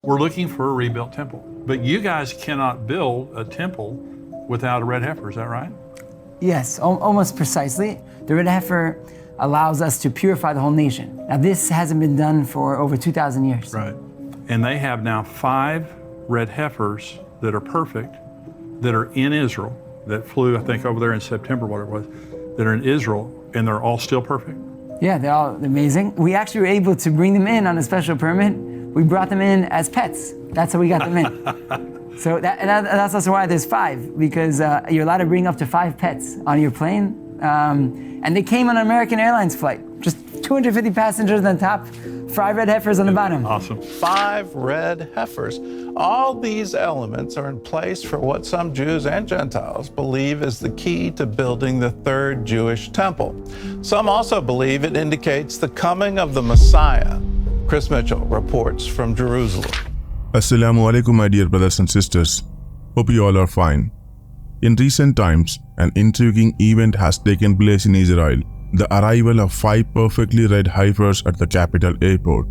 We're looking for a rebuilt temple. But you guys cannot build a temple without a red heifer, is that right? Yes, almost precisely. The red heifer allows us to purify the whole nation. Now this hasn't been done for over 2,000 years. Right. And they have now 5 red heifers that are perfect, that are in Israel, that flew, I think, over there in September, whatever it was, that are in Israel, and they're all still perfect? Yeah, they're all amazing. We actually were able to bring them in on a special permit. We brought them in as pets. That's how we got them in. So that's also why there's 5, because you're allowed to bring up to 5 pets on your plane. And they came on an American Airlines flight. Just 250 passengers on the top, 5 red heifers on the bottom. Awesome. 5 red heifers. All these elements are in place for what some Jews and Gentiles believe is the key to building the 3rd Jewish temple. Some also believe it indicates the coming of the Messiah. Chris Mitchell reports from Jerusalem. Assalamu alaikum, my dear brothers and sisters. Hope you all are fine. In recent times, an intriguing event has taken place in Israel, the arrival of 5 perfectly red heifers at the capital airport.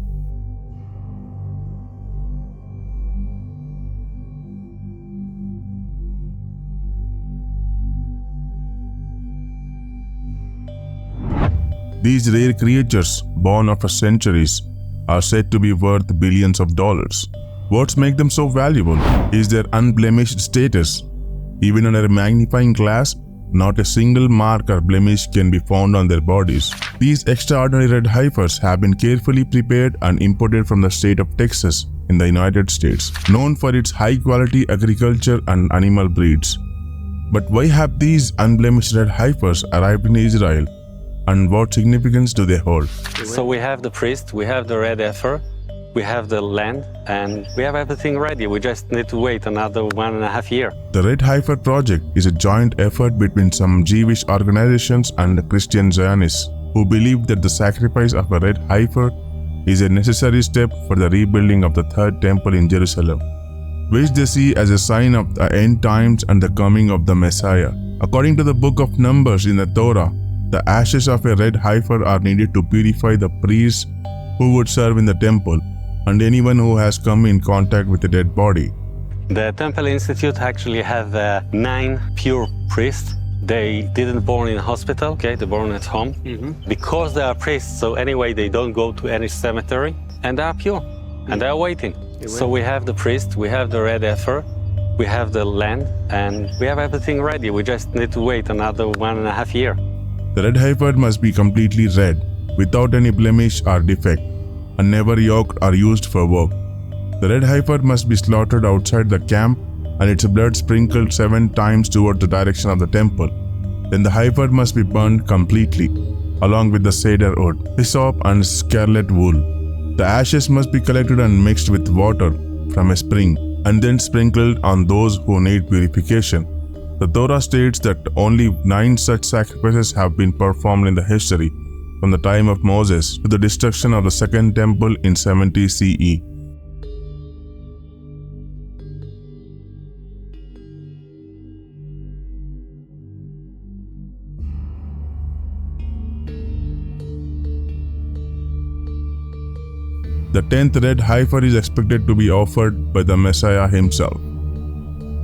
These rare creatures, born after centuries, are said to be worth billions of dollars. What makes them so valuable is their unblemished status. Even under a magnifying glass, not a single mark or blemish can be found on their bodies. These extraordinary red heifers have been carefully prepared and imported from the state of Texas in the United States, known for its high-quality agriculture and animal breeds. But why have these unblemished red heifers arrived in Israel, and what significance do they hold? So we have the priest, we have the red heifer, we have the land, and we have everything ready. We just need to wait another 1.5 years. The Red Heifer Project is a joint effort between some Jewish organizations and Christian Zionists who believe that the sacrifice of a red heifer is a necessary step for the rebuilding of the 3rd temple in Jerusalem, which they see as a sign of the end times and the coming of the Messiah. According to the book of Numbers in the Torah, the ashes of a red heifer are needed to purify the priests who would serve in the temple and anyone who has come in contact with a dead body. The Temple Institute actually have 9 pure priests. They didn't born in a hospital, okay? They born at home. Because they are priests, so anyway, they don't go to any cemetery, and they are pure, and they are waiting. So we have the priest, we have the red heifer, we have the land, and we have everything ready. We just need to wait another 1.5 years. The red heifer must be completely red, without any blemish or defect, and never yoked or used for work. The red heifer must be slaughtered outside the camp and its blood sprinkled 7 times toward the direction of the temple. Then the heifer must be burned completely, along with the cedar wood, hyssop and scarlet wool. The ashes must be collected and mixed with water from a spring, and then sprinkled on those who need purification. The Torah states that only 9 such sacrifices have been performed in the history, from the time of Moses to the destruction of the 2nd temple in 70 CE. The 10th red heifer is expected to be offered by the Messiah himself.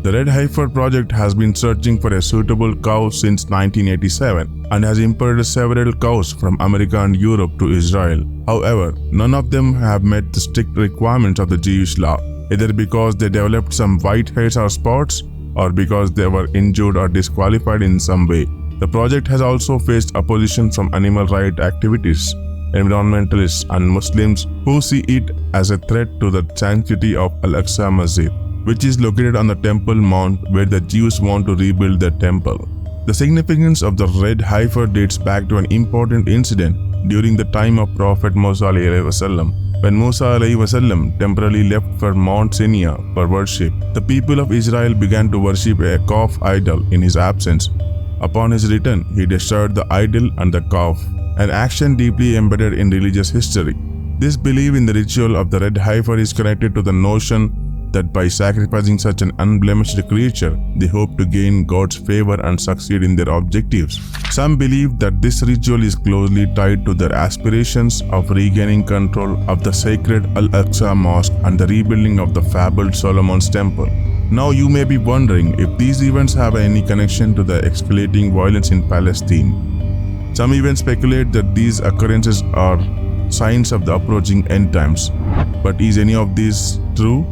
The Red Heifer Project has been searching for a suitable cow since 1987 and has imported several cows from America and Europe to Israel. However, none of them have met the strict requirements of the Jewish law, either because they developed some white hairs or spots, or because they were injured or disqualified in some way. The project has also faced opposition from animal rights activists, environmentalists, and Muslims who see it as a threat to the sanctity of Al-Aqsa Masjid, which is located on the Temple Mount where the Jews want to rebuild their temple. The significance of the red heifer dates back to an important incident during the time of Prophet Musa ﷺ. When Musa ﷺ temporarily left for Mount Sinai for worship, the people of Israel began to worship a calf idol in his absence. Upon his return, he destroyed the idol and the calf, an action deeply embedded in religious history. This belief in the ritual of the red heifer is connected to the notion that by sacrificing such an unblemished creature, they hope to gain God's favor and succeed in their objectives. Some believe that this ritual is closely tied to their aspirations of regaining control of the sacred Al-Aqsa Mosque and the rebuilding of the fabled Solomon's Temple. Now you may be wondering if these events have any connection to the escalating violence in Palestine. Some even speculate that these occurrences are signs of the approaching end times. But is any of this true?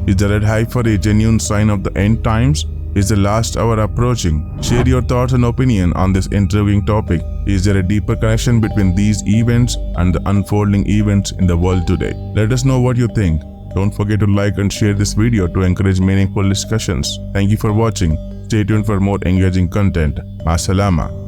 Is the red heifer a genuine sign of the end times? Is the last hour approaching? Share your thoughts and opinion on this intriguing topic. Is there a deeper connection between these events and the unfolding events in the world today? Let us know what you think. Don't forget to like and share this video to encourage meaningful discussions. Thank you for watching. Stay tuned for more engaging content. Ma salama.